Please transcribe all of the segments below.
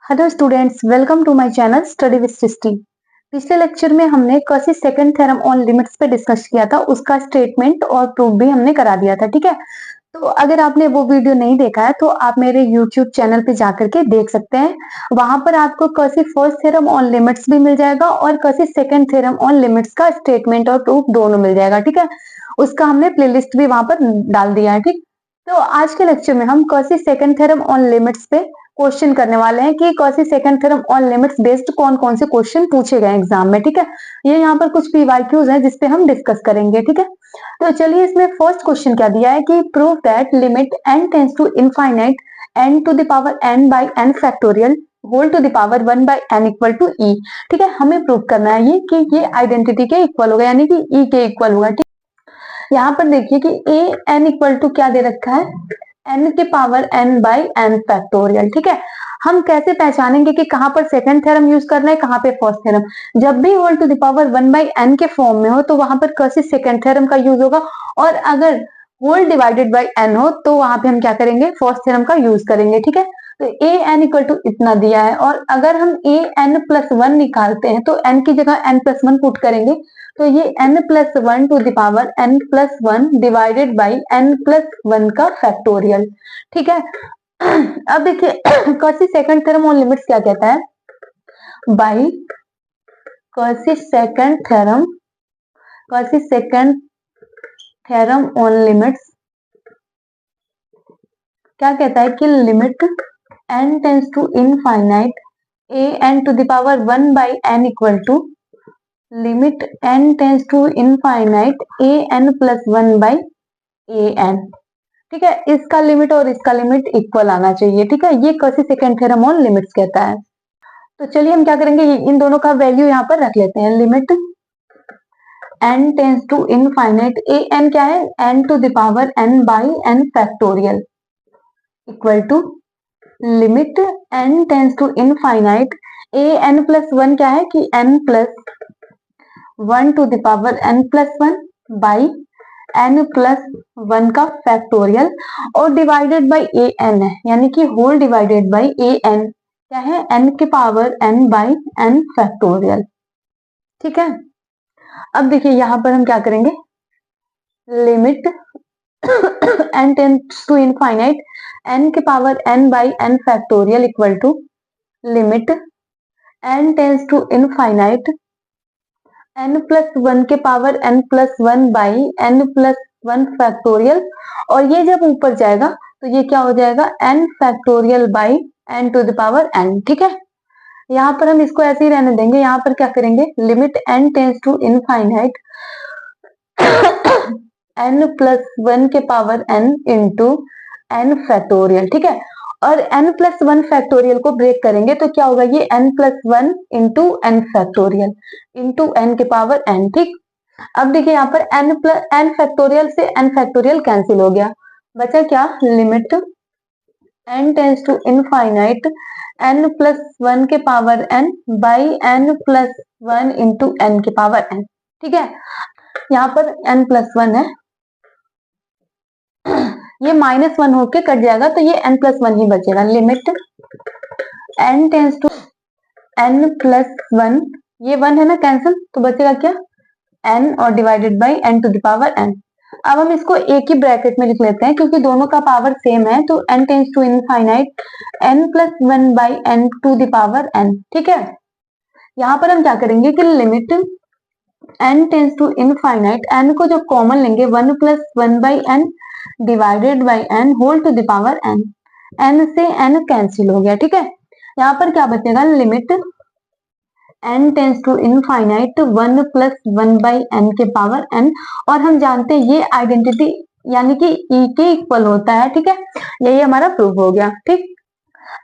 Hello students, welcome to my channel study with Srishti. पिछले lecture में हमने Cauchy second theorem on limits पे discuss किया था, उसका स्टेटमेंट और प्रूफ भी हमने करा दिया था। ठीक है, तो अगर आपने वो वीडियो नहीं देखा है तो आप मेरे यूट्यूब चैनल पे जाकर के देख सकते हैं। वहां पर आपको Cauchy first theorem on limits भी मिल जाएगा और Cauchy second theorem on limits का स्टेटमेंट और प्रूफ दोनों मिल जाएगा। ठीक है, उसका हमने प्लेलिस्ट भी वहां पर डाल दिया है। ठीक, तो आज के लेक्चर में हम Cauchy second theorem on limits पे क्वेश्चन करने वाले हैं कि Cauchy second theorem on limits based कौन कौन से क्वेश्चन पूछे गए एग्जाम में। ठीक है, ये यहाँ पर कुछ पीवाईक्यूज है जिसपे हम डिस्कस करेंगे। ठीक है, तो चलिए इसमें फर्स्ट क्वेश्चन क्या दिया है कि prove that limit n tends to infinite n to the power n by n factorial whole to the power 1 by n equal to e। ठीक है, हमें प्रूव करना है ये कि ये आइडेंटिटी के इक्वल होगा, यानी कि e के इक्वल होगा। ठीक, यहाँ पर देखिए कि a n इक्वल टू क्या दे रखा है, n के power n by n factorial. ठीक है, हम कैसे पहचानेंगे कि कहां पर सेकंड थ्योरम यूज करना है, कहां पे फर्स्ट थ्योरम। जब भी whole to the power 1 by n के फॉर्म में हो तो वहां पर कैसे सेकंड थ्योरम का यूज होगा, और अगर होल डिवाइडेड बाई n हो तो वहां पे हम क्या करेंगे, फर्स्ट थ्योरम का यूज करेंगे। ठीक है, तो a n इक्वल टू इतना दिया है और अगर हम a n प्लस 1 निकालते हैं तो n की जगह n प्लस 1 पुट करेंगे तो ये n plus 1 to the power n plus 1 divided by n plus 1 का फैक्टोरियल। ठीक है, अब देखिए Cauchy second theorem on limits क्या कहता है, by Cauchy second theorem on limits क्या कहता है कि limit n tends to infinite a n to the power 1 by n equal to limit n tends to infinite a n plus 1 by a n। ठीक है, इसका limit और इसका limit equal आना चाहिए। ठीक है, ये Cauchy second theorem on limits कहता है। तो चलिए हम क्या करेंगे, इन दोनों का वैल्यू यहाँ पर रख लेते हैं। Limit n tends to infinite a n क्या है, n to the power n by n factorial equal to limit n tends to infinite a n plus 1 क्या है कि n plus 1 to the power n plus 1 by n plus 1 का factorial और divided by A N है, यानी कि whole divided by A N क्या है, n के power n by n factorial. ठीक है, अब देखिए यहां पर हम क्या करेंगे, limit n tends to infinite n के power n by n factorial equal to limit n tends to infinite n plus 1 के power n plus 1 by n plus 1 factorial, और ये जब ऊपर जाएगा तो ये क्या हो जाएगा, n factorial by n to the power n। ठीक है, यहाँ पर हम इसको ऐसे ही रहने देंगे। यहाँ पर क्या करेंगे, limit n tends to infinite n plus 1 के power n into n factorial. ठीक है, और n प्लस 1 फैक्टोरियल को ब्रेक करेंगे तो क्या होगा, ये n plus 1 into n factorial into n के पावर n। ठीक, अब देखिए यहाँ पर n प्लस n फैक्टोरियल से n फैक्टोरियल कैंसिल हो गया, बचा क्या, limit n tends to infinite n plus 1 के power n by n plus 1 into n के पावर n। ठीक है, यहाँ पर n प्लस 1 है, ये माइनस 1 होके कट जाएगा तो ये n प्लस 1 ही बचेगा। Limit n tends to n plus 1, ये 1 है ना कैंसिल, तो बचेगा क्या, n और divided by n to the power n। अब हम इसको एक ही ब्रैकेट में लिख लेते हैं क्योंकि दोनों का पावर सेम है, तो n tends to infinite n plus 1 by n to the power n। ठीक है, यहाँ पर हम क्या करेंगे कि limit n tends to infinite, n को जब कॉमन लेंगे 1 plus 1 by n divided by n whole to the power n, n से n कैंसिल हो गया। ठीक है, यहाँ पर क्या बचेगा, limit n tends to infinite 1 plus 1 by n के पावर n, और हम जानते हैं ये आइडेंटिटी यानी कि e के इक्वल होता है। ठीक है, यही हमारा प्रूफ हो गया। ठीक,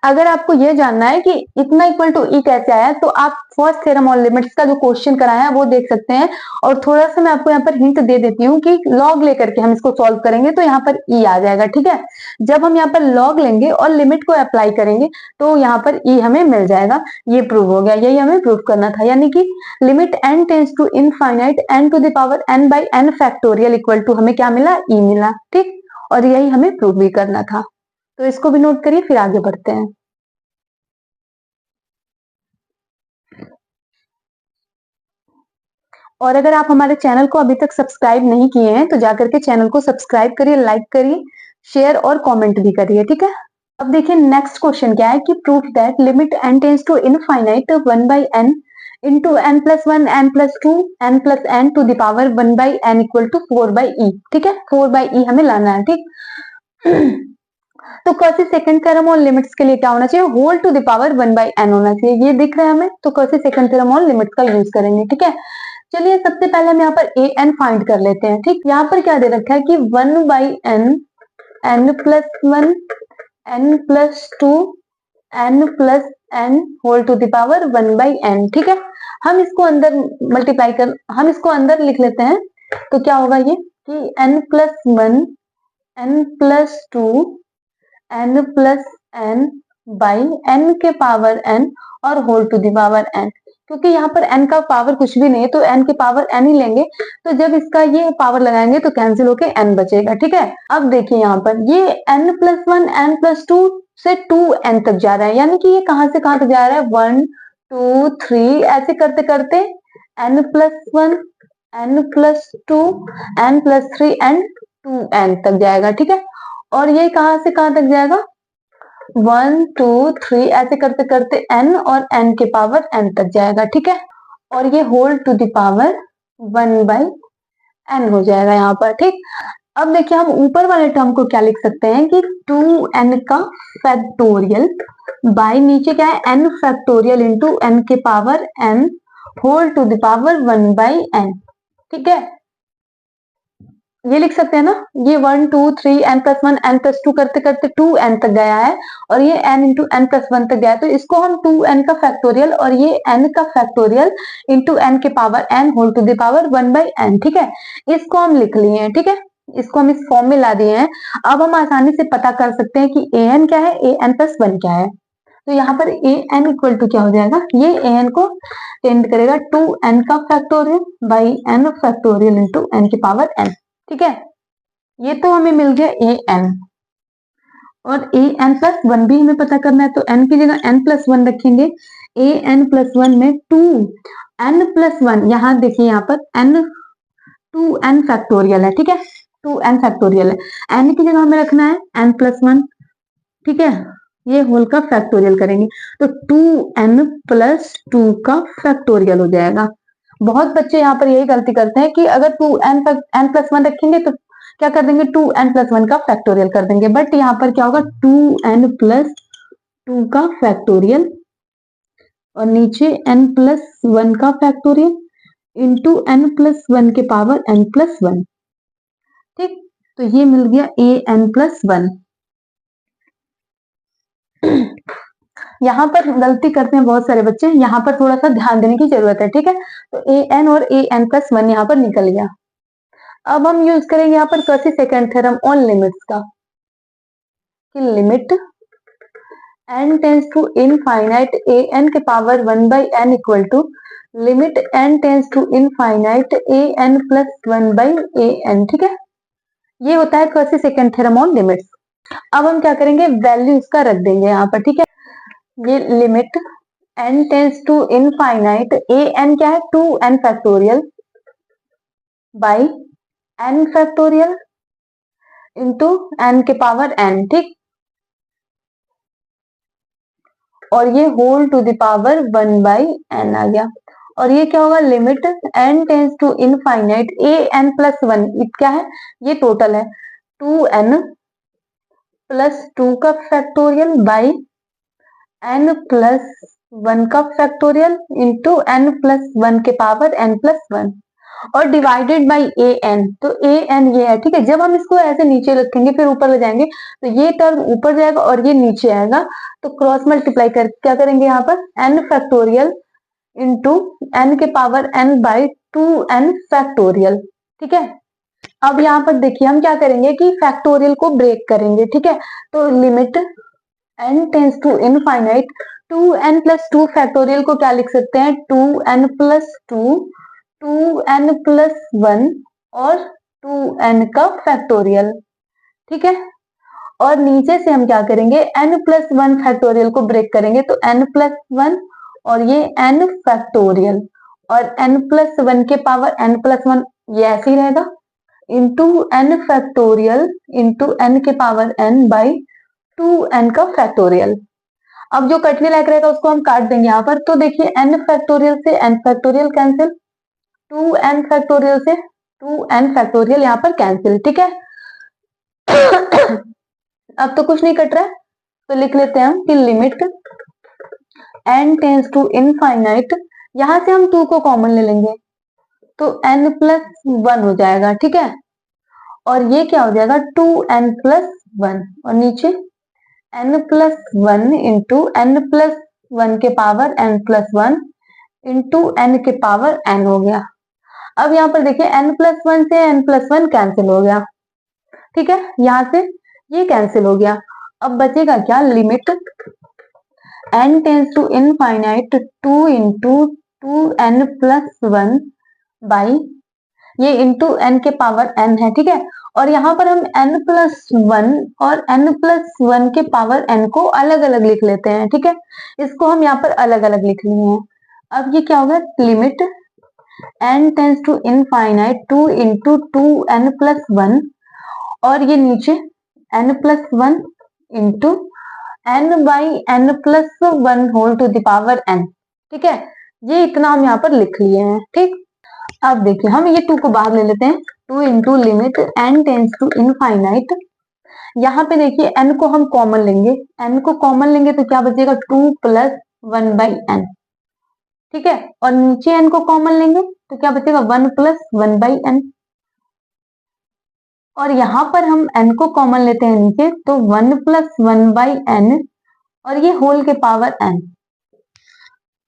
अगर आपको यह जानना है कि इतना इक्वल टू ई कैसे आया तो आप फर्स्ट थ्योरम ऑन लिमिट्स का जो क्वेश्चन कराया है वो देख सकते हैं, और थोड़ा सा मैं आपको यहाँ पर हिंट दे देती हूँ कि लॉग लेकर के हम इसको सॉल्व करेंगे तो यहाँ पर ई आ जाएगा। ठीक है, जब हम यहाँ पर लॉग लेंगे और लिमिट को अप्लाई करेंगे तो यहाँ पर ई हमें मिल जाएगा। ये प्रूव हो गया, यही हमें प्रूव करना था, यानी कि limit n tends to infinite n to the power n by n factorial equal to हमें क्या मिला, ई मिला। ठीक, और यही हमें प्रूव भी करना था, तो इसको भी नोट करिए फिर आगे बढ़ते हैं। और अगर आप हमारे चैनल को अभी तक सब्सक्राइब नहीं किए हैं तो जाकर के चैनल को सब्सक्राइब करिए, लाइक करिए, शेयर और कमेंट भी करिए, ठीक है। अब देखिए नेक्स्ट क्वेश्चन क्या है कि proof that limit n tends to infinite 1 by n into n plus 1 n plus 2 n plus n to the power 1 by n equal to 4 by e, ठीक है। 4 by e हमें लाना है, ठीक। तो कौशी सेकंड थ्योरम और limits के लिए क्या होना चाहिए, whole to the power 1 by n होना चाहिए, ये दिख रहा है हमें। तो कौशी सेकंड थ्योरम और लिमिट्स का यूज करेंगे, ठीक है। चलिए सबसे पहले हम यहाँ पर a n फाइंड कर लेते हैं, ठीक। यहाँ पर क्या दे रखा है कि 1 by n n plus 1 n plus 2 n plus n whole to the power 1 by n, ठीक है। हम इसको अंदर हम इसको अंदर लिख लेते हैं। तो क्या होगा ये कि n plus 1 n plus 2 n plus n by n के पावर n और whole to the power n, क्योंकि यहाँ पर n का पावर कुछ भी नहीं है तो n के पावर n ही लेंगे। तो जब इसका ये पावर लगाएंगे तो कैंसिल होके n बचेगा, ठीक है। अब देखिए यहाँ पर ये n plus 1 n plus 2 से 2n तक जा रहा है, यानी कि ये कहां से कहां तक जा रहा है, 1 2 3 ऐसे करते करते n plus 1 n plus 2 n plus 3 n 2n तक जाएगा, ठीक है। और ये कहां से कहां तक जाएगा, 1 2 3 ऐसे करते करते n और n के पावर n तक जाएगा, ठीक है। और ये whole to the power 1 by n हो जाएगा यहाँ पर, ठीक। अब देखिए हम ऊपर वाले टर्म को क्या लिख सकते हैं कि 2n का फैक्टोरियल बाय नीचे क्या है n फैक्टोरियल इंटू n के power n whole to the power 1 by n, ठीक है। ये लिख सकते हैं ना, ये 1 2 3 n plus 1 n plus 2 करते करते 2n तक गया है और ये n इंटू n plus 1 तक गया है। तो इसको हम 2n का फैक्टोरियल और ये n का फैक्टोरियल इंटू n के power n whole to the power 1 by n, ठीक है। इसको हम लिख लिए हैं, ठीक है। इसको हम इस फॉर्म में ला दिए हैं। अब हम आसानी से पता कर सकते हैं कि an क्या है, an plus 1 क्या है। तो यहाँ पर an इक्वल टू क्या हो जाएगा, ये an को टेंड करेगा 2n का factorial by n factorial into n के पावर n, ठीक है। ये तो हमें मिल गया ए एन और ए एन प्लस 1 भी हमें पता करना है। तो n की जगह n प्लस 1 रखेंगे। ए एन प्लस 1 में 2n प्लस 1, यहाँ देखिए यहाँ पर n 2n फैक्टोरियल है, ठीक है। 2n फैक्टोरियल है, n की जगह हमें रखना है n प्लस 1, ठीक है। ये होल का फैक्टोरियल करेंगे तो 2n प्लस 2 का फैक्टोरियल हो जाएगा। बहुत बच्चे यहाँ पर यही गलती करते हैं कि अगर 2n n प्लस 1 रखेंगे तो क्या कर देंगे, 2n प्लस 1 का फैक्टोरियल कर देंगे। बट यहाँ पर क्या होगा, 2n प्लस 2 का फैक्टोरियल और नीचे n प्लस 1 का फैक्टोरियल इंटू n प्लस 1 के पावर n प्लस 1, ठीक। तो ये मिल गया ए एन प्लस 1। यहाँ पर गलती करते हैं बहुत सारे बच्चे, यहाँ पर थोड़ा सा ध्यान देने की जरूरत है, ठीक है। तो ए एन और ए एन प्लस 1 यहाँ पर निकल गया। अब हम यूज करेंगे यहाँ पर Cauchy second theorem on limits का, कि limit n tends to infinite a n के power 1 by n equal to limit n tends to infinite a n plus 1 by a n, ठीक है। ये होता है Cauchy second theorem on limits. अब हम क्या करेंगे, वैल्यू इसका रख देंगे यहाँ पर, ठीक है। ये limit n tends to infinite a N क्या है, 2n factorial by n factorial into n के पावर n, ठीक। और ये whole to the power 1 by n आ गया। और ये क्या होगा, limit n tends to infinite a n plus 1, क्या है, ये टोटल है 2n प्लस 2 का फैक्टोरियल बाई n प्लस 1 का फैक्टोरियल इंटू n प्लस 1 के पावर n प्लस 1 और डिवाइडेड बाई ए एन। तो ए एन ये है, ठीक है। जब हम इसको ऐसे नीचे रखेंगे फिर ऊपर ले जाएंगे तो ये टर्म ऊपर जाएगा और ये नीचे आएगा। तो क्रॉस मल्टीप्लाई कर क्या करेंगे यहाँ पर, n फैक्टोरियल इंटू n के power n by 2n factorial, ठीक है। अब यहाँ पर देखिए हम क्या करेंगे कि फैक्टोरियल को ब्रेक करेंगे, ठीक है। तो limit n tends to infinite 2n plus 2 factorial को क्या लिख सकते हैं, 2n प्लस 2 2n प्लस 1 और 2n का फैक्टोरियल, ठीक है। और नीचे से हम क्या करेंगे, n प्लस 1 फैक्टोरियल को ब्रेक करेंगे तो n प्लस 1 और ये n फैक्टोरियल और n+1 के पावर n+1 ये ऐसे ही रहेगा, into n factorial into n के पावर n बाई 2n का फैक्टोरियल। अब जो कटने लायक रहेगा उसको हम काट देंगे यहाँ पर। तो देखिए n फैक्टोरियल से n factorial cancel, 2n factorial से 2n फैक्टोरियल यहाँ पर कैंसिल, ठीक है। अब तो कुछ नहीं कट रहा है, तो लिख लेते हैं हम कि limit n tends to infinite, यहां से हम 2 को कॉमन ले लेंगे तो n+1 हो जाएगा, ठीक है। और ये क्या हो जाएगा 2n+1 और नीचे n+1 इंटू n+1 के पावर n+1 इंटू n के पावर n हो गया। अब यहाँ पर देखिए n+1 से n+1 कैंसिल हो गया, ठीक है, यहां से ये कैंसिल हो गया। अब बचेगा क्या, limit n tends to infinite 2 into 2n+1 by ये इंटू n के पावर n है, ठीक है। और यहाँ पर हम n+1 और n+1 के पावर n को अलग अलग लिख लेते हैं, ठीक है। इसको हम यहाँ पर अलग अलग लिख लिए हैं। अब ये क्या होगा, limit n tends to infinite 2 into 2n+1 और ये नीचे n+1 into n by n+1 whole to the power n, ठीक है। ये इतना हम यहाँ पर लिख लिए हैं, ठीक। अब देखिए हम ये 2 को बाहर ले लेते हैं, 2 into limit n tends to infinite, यहाँ पे देखिए n को हम कॉमन लेंगे, n को कॉमन लेंगे तो क्या बचेगा 2+1/n, ठीक है। और नीचे n को कॉमन लेंगे तो क्या बचेगा 1+1/n, और यहाँ पर हम n को कॉमन लेते हैं नीचे तो 1+1/n और ये होल के पावर n,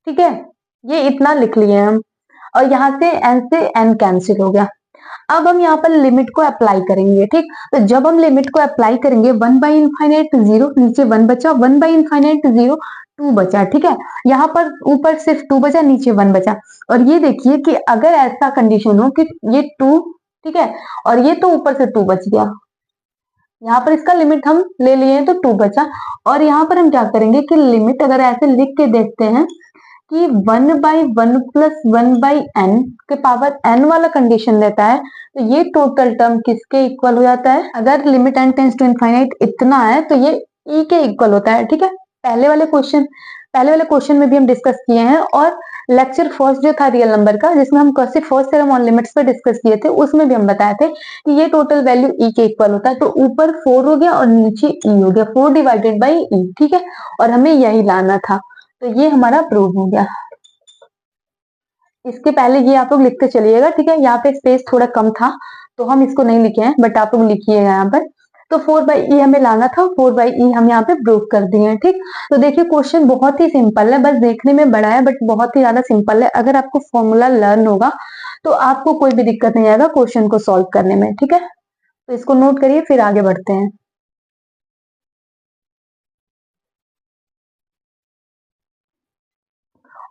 ठीक है। ये इतना लिख लिए हम और यहाँ से n कैंसिल हो गया। अब हम यहाँ पर लिमिट को अप्लाई करेंगे, ठीक। तो जब हम लिमिट को अप्लाई करेंगे 1/इनफाइनाइट 0, नीचे 1 बचा, 1/इनफाइनाइट 0 2 बचा, ठीक है। यहाँ पर ऊपर सिर्फ 2 बचा, नीचे 1 बचा। और ये देखिए कि अगर ऐसा कंडीशन हो कि ये 2, ठीक है, और ये तो ऊपर से 2 बच गया, यहाँ पर इसका लिमिट हम ले लिए तो 2 बचा। और यहाँ पर हम क्या करेंगे कि लिमिट अगर ऐसे लिख के देखते हैं कि 1/1+1/n के पावर n वाला कंडीशन देता है तो ये टोटल टर्म किसके इक्वल हो जाता है, अगर limit n tends to infinite इतना है तो ये e के इक्वल होता है, ठीक है। पहले वाले क्वेश्चन में भी हम डिस्कस किए हैं, और लेक्चर फर्स्ट जो था रियल नंबर का, जिसमें हम कैसे फर्स्ट थ्योरम ऑन लिमिट्स पर डिस्कस किए थे, उसमें भी हम बताए थे कि ये टोटल वैल्यू e के इक्वल होता है। तो ऊपर 4 हो गया और नीचे e हो गया, 4 डिवाइडेड बाई e, ठीक है। और हमें यही लाना था, तो ये हमारा प्रूव हो गया। इसके पहले ये आप लोग लिखते चलिएगा, ठीक है। यहाँ पे स्पेस थोड़ा कम था तो हम इसको नहीं लिखे हैं, बट आप लोग लिखिएगा यहाँ पर। तो 4/e हमें लाना था, 4/e हम यहाँ पे प्रूव कर दिए हैं, ठीक। तो देखिए क्वेश्चन बहुत ही सिंपल है, बस देखने में बड़ा है बट बहुत ही ज्यादा सिंपल है। अगर आपको फॉर्मूला लर्न होगा तो आपको कोई भी दिक्कत नहीं आएगा क्वेश्चन को सॉल्व करने में, ठीक है। तो इसको नोट करिए, फिर आगे बढ़ते हैं।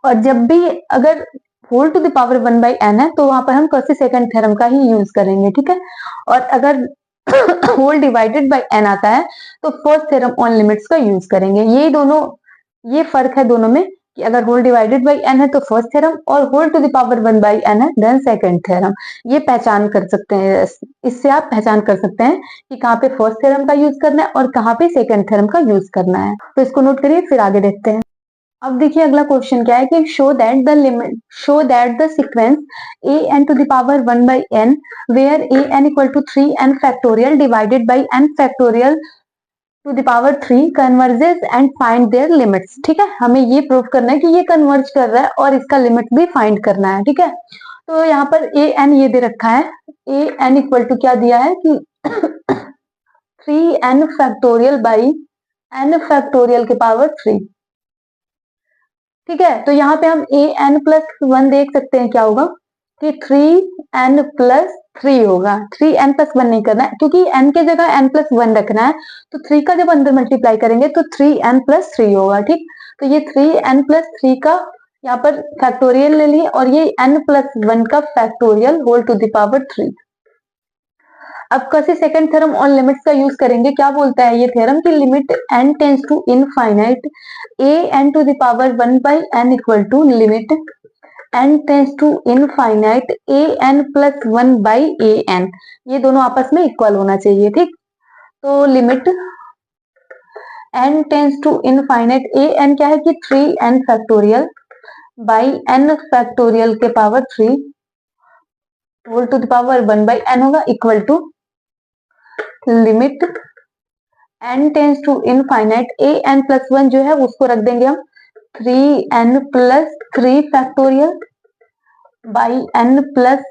और जब भी अगर whole to the power 1/n है तो वहां पर हम कॉची सेकंड थ्योरम का ही यूज करेंगे, ठीक है। और अगर होल डिवाइडेड बाय n आता है तो फर्स्ट थ्योरम ऑन लिमिट्स का यूज करेंगे। ये फर्क है दोनों में कि अगर होल डिवाइडेड बाय n है तो फर्स्ट थ्योरम, और whole to the power 1/n है देन सेकंड थ्योरम। ये पहचान कर सकते हैं, इससे आप पहचान कर सकते हैं कि कहाँ पे फर्स्ट थ्योरम का यूज करना है और कहाँ पे सेकंड थ्योरम का यूज करना है। तो इसको नोट करिए, फिर आगे देखते हैं। अब देखिए अगला क्वेश्चन क्या है कि show that the sequence an to the power 1/n where an equal to 3n factorial divided by n factorial to the power 3 converges and find their limits, ठीक है। हमें ये प्रूव करना है कि ये कन्वर्ज कर रहा है और इसका लिमिट भी फाइंड करना है, ठीक है। तो यहाँ पर an ये दे रखा है, an इक्वल टू क्या दिया है कि 3n factorial by n factorial के पावर 3, ठीक है। तो यहाँ पे हम an+1 देख सकते हैं क्या होगा कि 3n+3 होगा। 3n+1 नहीं करना है क्योंकि n के जगह n+1 रखना है, तो 3 का जब अंदर मल्टीप्लाई करेंगे तो 3n+3 होगा, ठीक। तो ये 3n+3 का यहाँ पर फैक्टोरियल ले लिए और ये n+1 का factorial whole to the power 3। अब कैसे सेकंड थ्योरम ऑन लिमिट्स का यूज करेंगे, क्या बोलता है ये थ्योरम की limit n tends to infinite an to the power 1/n equal to limit n tends to infinite a n plus 1 by A n, ये दोनों आपस में इक्वल होना चाहिए, ठीक। तो limit n tends to infinite a N क्या है कि 3n factorial by n factorial के power 3 whole to the power 1 by n होगा, equal to limit n tends to infinite a n plus 1 जो है उसको रख देंगे हम 3n plus 3 factorial by n plus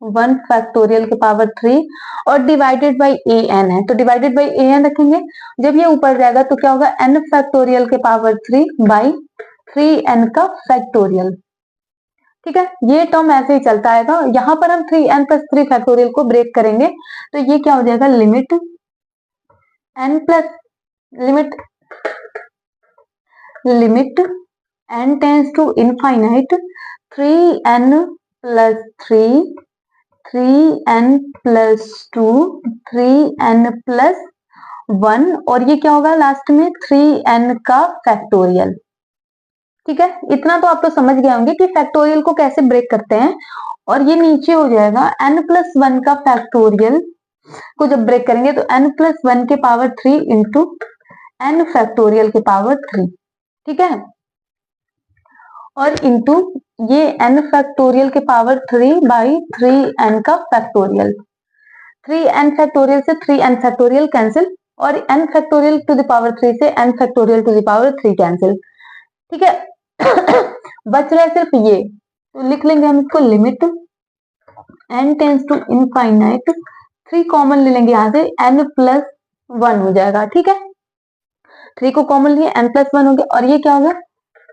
1 factorial के पावर 3 और डिवाइडेड बाई ए एन है, तो डिवाइडेड बाई ए एन रखेंगे। जब ये ऊपर जाएगा तो क्या होगा, n फैक्टोरियल के पावर 3 बाई 3n का फैक्टोरियल, ठीक है। ये टर्म ऐसे ही चलता आएगा। यहां पर हम 3n प्लस 3 फैक्टोरियल को ब्रेक करेंगे तो ये क्या हो जाएगा, limit n plus limit n tends to infinite 3n plus 3 3n plus 2 3n plus 1 और ये क्या होगा लास्ट में 3n का फैक्टोरियल, ठीक है। इतना तो आप तो समझ गए होंगे कि फैक्टोरियल को कैसे ब्रेक करते हैं। और ये नीचे हो जाएगा n प्लस 1 का फैक्टोरियल को जब ब्रेक करेंगे तो n प्लस 1 के पावर 3 इंटू n फैक्टोरियल के पावर 3, ठीक है। और इंटू ये n फैक्टोरियल के पावर 3 बाई 3n का फैक्टोरियल, 3n फैक्टोरियल से 3n फैक्टोरियल कैंसिल और n factorial to the power 3 से n factorial to the power 3 cancel, ठीक है। बच रहा है सिर्फ ये, तो लिख लेंगे हम इसको limit n tends to infinite 3 common ले लेंगे यहां से n प्लस 1 हो जाएगा, ठीक है। 3 को कॉमन लिए n प्लस 1 हो गया और ये क्या होगा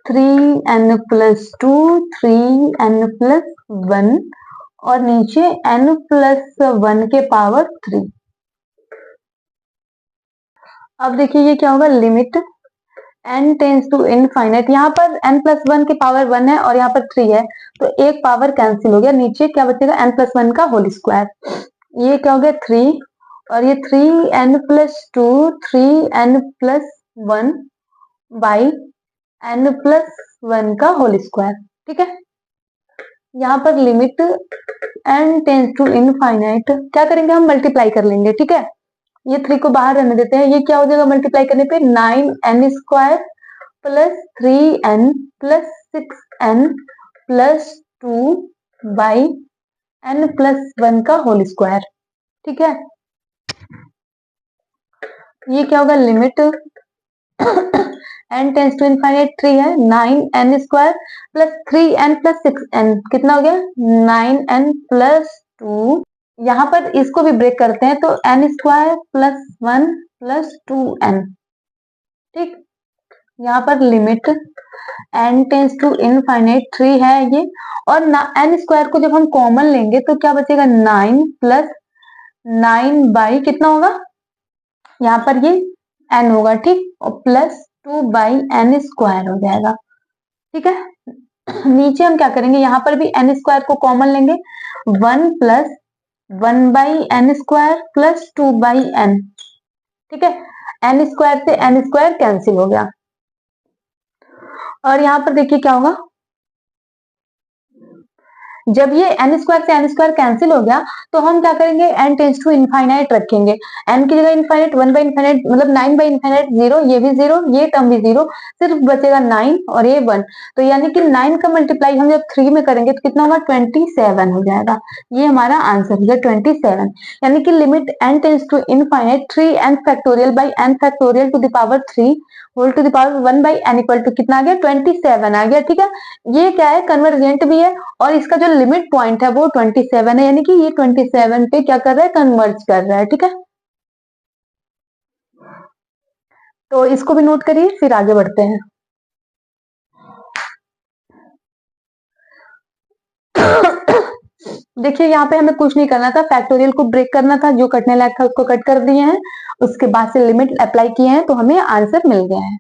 3n प्लस 2 3n प्लस 1 और नीचे n प्लस 1 के पावर 3। अब देखिए ये क्या होगा, limit n tends to infinite, यहाँ पर n प्लस 1 के पावर 1 है और यहाँ पर 3 है तो एक पावर कैंसिल हो गया, नीचे क्या बचेगा n प्लस 1 का होल स्क्वायर, ये क्या हो गया 3 और ये 3n plus 2 3n plus 1 by n plus 1 का होल स्क्वायर, ठीक है। यहाँ पर limit n tends to infinite क्या करेंगे हम मल्टीप्लाई कर लेंगे, ठीक है। ये 3 को बाहर रहने देते हैं, ये क्या हो जाएगा मल्टीप्लाई करने पे 9n square plus 3n plus 6n plus 2 by n plus 1 का होल स्क्वायर, ठीक है। ये क्या होगा limit n tends to infinite 3 है 9n square plus 3n plus 6n कितना हो गया 9n प्लस 2, यहाँ पर इसको भी ब्रेक करते हैं तो n square plus 1 plus 2n, ठीक। यहाँ पर limit n tends to infinite 3 है ये और n स्क्वायर को जब हम कॉमन लेंगे तो क्या बचेगा 9 प्लस 9 बाई कितना होगा, यहाँ पर ये n होगा, ठीक, और प्लस 2 बाई n स्क्वायर हो जाएगा, ठीक है। नीचे हम क्या करेंगे, यहाँ पर भी n स्क्वायर को कॉमन लेंगे 1 plus 1 by n square plus 2 by n, ठीक है। n स्क्वायर से n स्क्वायर कैंसिल हो गया और यहाँ पर देखिए क्या होगा, जब ये n स्क्वायर से n स्क्वायर कैंसिल हो गया तो हम क्या करेंगे n टेंस टू इनफाइनाइट रखेंगे, n की जगह इनफाइनाइट 1 बाई इनफाइनाइट मतलब 9 बाई इनफाइनाइट 0, ये भी 0 ये टर्म भी 0, सिर्फ बचेगा 9 और ये 1, तो यानी कि 9 का मल्टीप्लाई हम जब 3 में करेंगे तो कितना होगा 27 हो जाएगा, ये हमारा आंसर हो गया 27। यानी कि limit n tends to infinite 3n factorial by n factorial to the power 3 whole to the power 1 by n equal to कितना आ गया 27 आ गया, ठीक है। ये क्या है कन्वर्जेंट भी है और इसका जो लिमिट पॉइंट है वो 27 है, यानी कि ये 27 पे क्या कर रहा है कन्वर्ज कर रहा है, ठीक है। तो इसको भी नोट करिए फिर आगे बढ़ते हैं। देखिए यहाँ पे हमें कुछ नहीं करना था, फैक्टोरियल को ब्रेक करना था, जो कटने लायक था उसको कट कर दिए हैं, उसके बाद से लिमिट अप्लाई किए हैं तो हमें आंसर मिल गया है।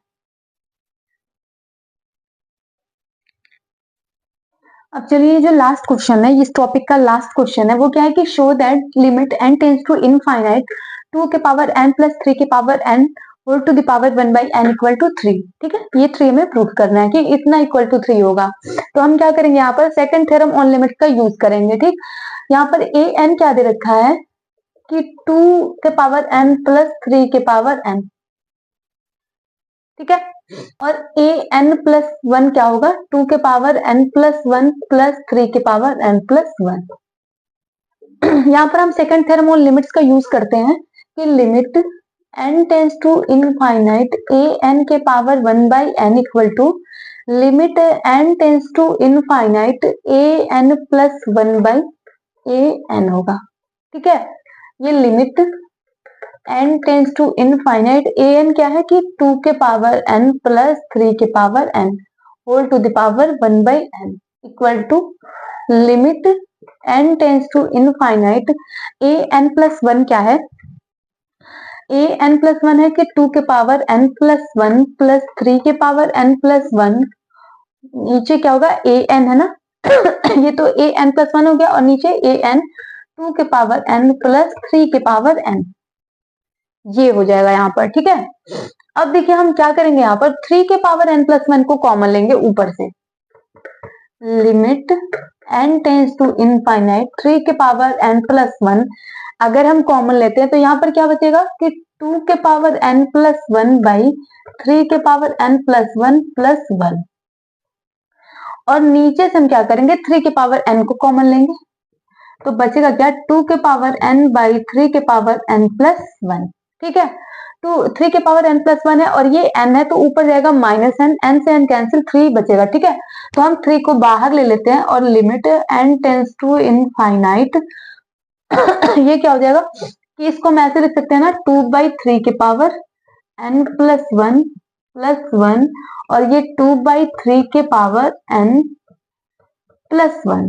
अब चलिए जो लास्ट क्वेश्चन है, इस टॉपिक का लास्ट क्वेश्चन है, वो क्या है कि show that limit n tends to infinite 2 के पावर n प्लस 3 के power n whole to the power 1 by n equal to 3। ठीक है, ये 3 हमें प्रूफ करना है कि इतना इक्वल टू 3 होगा। तो हम क्या करेंगे, यहाँ पर सेकंड थ्योरम ऑन लिमिट का यूज करेंगे। ठीक, यहाँ पर ए एन क्या दे रखा है कि 2 के पावर n प्लस 3 के पावर n। ठीक है, और ए एन प्लस 1 क्या होगा, 2 के पावर n प्लस 1 प्लस 3 के पावर n प्लस 1। यहाँ पर हम सेकंड थ्योरम ऑन लिमिट्स का यूज करते हैं कि limit n tends to infinite a n के power 1 by n equal to limit n tends to infinite a n plus 1 by A n होगा। ठीक है, ये limit n tends to infinite a N क्या है कि 2 के पावर n प्लस 3 के power n whole to the power 1 by n equal to limit n tends to infinite a n plus 1 क्या है, ए एन प्लस 1 है कि 2 के पावर n प्लस 1 प्लस 3 के पावर n प्लस 1। नीचे क्या होगा, ए एन है ना ये तो ए एन प्लस 1 हो गया, और नीचे ए एन 2 के पावर n प्लस 3 के पावर n, ये हो जाएगा यहाँ पर। ठीक है, अब देखिए हम क्या करेंगे, यहाँ पर 3 के पावर n प्लस 1 को कॉमन लेंगे ऊपर से। Limit n tends to infinite 3 के पावर n प्लस 1, अगर हम कॉमन लेते हैं तो यहाँ पर क्या बचेगा कि 2 के पावर n प्लस 1 बाई 3 के पावर n प्लस 1 प्लस 1, और नीचे से हम क्या करेंगे, 3 के पावर n को कॉमन लेंगे तो बचेगा क्या, 2 के पावर n बाई 3 के पावर n प्लस 1। ठीक है, तो 3 के पावर n प्लस 1 है और ये n है तो ऊपर जाएगा माइनस n से n कैंसिल, 3 बचेगा। ठीक है, तो हम 3 को बाहर ले लेते हैं और limit n tends to infinite ये क्या हो जाएगा कि इसको हम ऐसे लिख सकते हैं ना, 2 बाई 3 के पावर n प्लस 1 प्लस 1, और ये 2 बाई 3 के पावर n प्लस 1,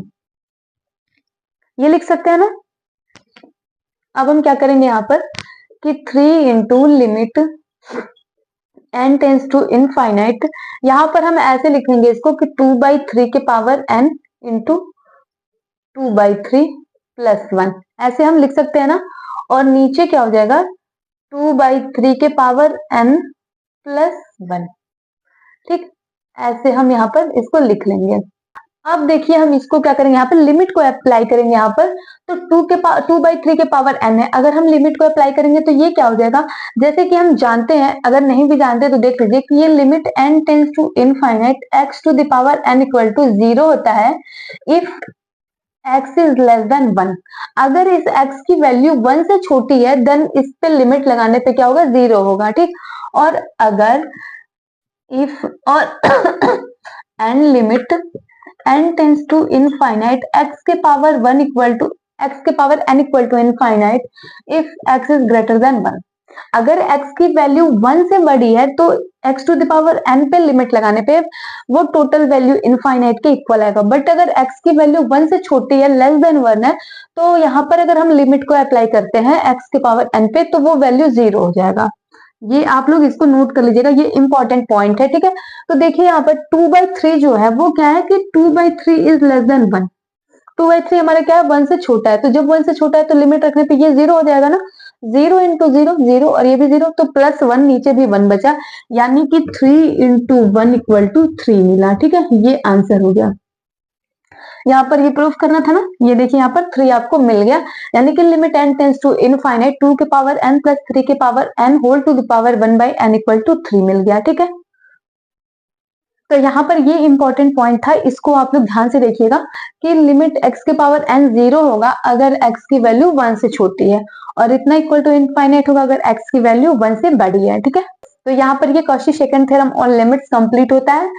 ये लिख सकते हैं ना। अब हम क्या करेंगे यहाँ पर कि 3 into limit n tends to infinite, यहाँ पर हम ऐसे लिखेंगे इसको कि 2 बाई 3 के power n into 2 by 3 plus 1, ऐसे हम लिख सकते हैं ना। और नीचे क्या हो जाएगा, 2 बाई 3 के पावर n प्लस 1। ठीक, ऐसे हम यहाँ पर इसको लिख लेंगे। अब देखिए हम इसको क्या करेंगे, यहाँ पर लिमिट को अप्लाई करेंगे। यहाँ पर तो 2 बाई 3 के पावर n है, अगर हम लिमिट को अप्लाई करेंगे तो ये क्या हो जाएगा, जैसे कि हम जानते हैं, अगर नहीं भी जानते तो देख लीजिए कि ये limit n tends to infinite x to the power n equal to 0 होता है if x is less than 1। अगर इस x की वैल्यू 1 से छोटी है देन इस पे लिमिट लगाने पे क्या होगा, 0 होगा। ठीक, और अगर इफ और n limit n tends to infinite x के पावर 1 इक्वल टू x के power n equal to infinite if x is greater than 1। अगर x की वैल्यू 1 से बड़ी है तो x to the power n पे लिमिट लगाने पे वो टोटल वैल्यू इनफाइनाइट के इक्वल आएगा। बट अगर x की वैल्यू 1 से छोटी है, लेस देन 1 है, तो यहाँ पर अगर हम लिमिट को अप्लाई करते हैं x के पावर n पे तो वो वैल्यू 0 हो जाएगा। ये आप लोग इसको नोट कर लीजिएगा, ये इंपॉर्टेंट पॉइंट है। ठीक है, तो देखिए यहाँ पर 2 बाई 3 जो है वो क्या है कि 2 by 3 is less than 1। 2 by 3 हमारा क्या है, 1 से छोटा है, तो जब 1 से छोटा है तो लिमिट रखने पे ये 0 हो जाएगा ना। 0 इंटू 0 0, और ये भी 0, तो प्लस 1 नीचे भी 1 बचा, यानी कि 3 इंटू 1 इक्वल टू 3 मिला। ठीक है, ये आंसर हो गया। यहाँ पर ये प्रूफ करना था ना, ये देखिए यहाँ पर 3 आपको मिल गया, यानी कि limit n tends to infinite 2 के पावर n प्लस 3 के power n whole to the power 1 by n equal to 3 मिल गया। ठीक है, तो यहाँ पर ये इंपॉर्टेंट पॉइंट था, इसको आप लोग ध्यान से देखिएगा कि लिमिट x के पावर n 0 होगा अगर x की वैल्यू 1 से छोटी है, और इतना इक्वल टू इनफाइनाइट होगा अगर x की वैल्यू 1 से बड़ी है। ठीक है, तो यहाँ पर ये Cauchy second theorem on limits complete होता है।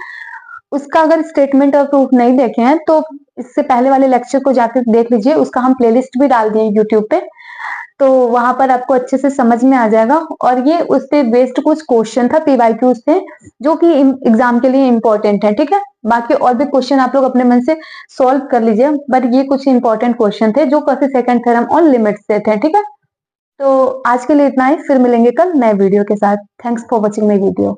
उसका अगर स्टेटमेंट और प्रूफ नहीं देखे हैं तो इससे पहले वाले लेक्चर को जाकर देख लीजिए, उसका हम प्लेलिस्ट भी डाल दिए यूट्यूब पे, तो वहां पर आपको अच्छे से समझ में आ जाएगा। और ये उस पे बेस्ड कुछ क्वेश्चन था, पीवाईक्यूज थे, जो कि एग्जाम के लिए इंपॉर्टेंट है। ठीक है, बाकी और भी क्वेश्चन आप लोग अपने मन से सॉल्व कर लीजिए, बट ये कुछ इंपॉर्टेंट क्वेश्चन थे जो Cauchy second theorem on limits से थे। ठीक है, तो आज के लिए इतना ही, फिर मिलेंगे कल नए वीडियो के साथ। Thanks for watching my video.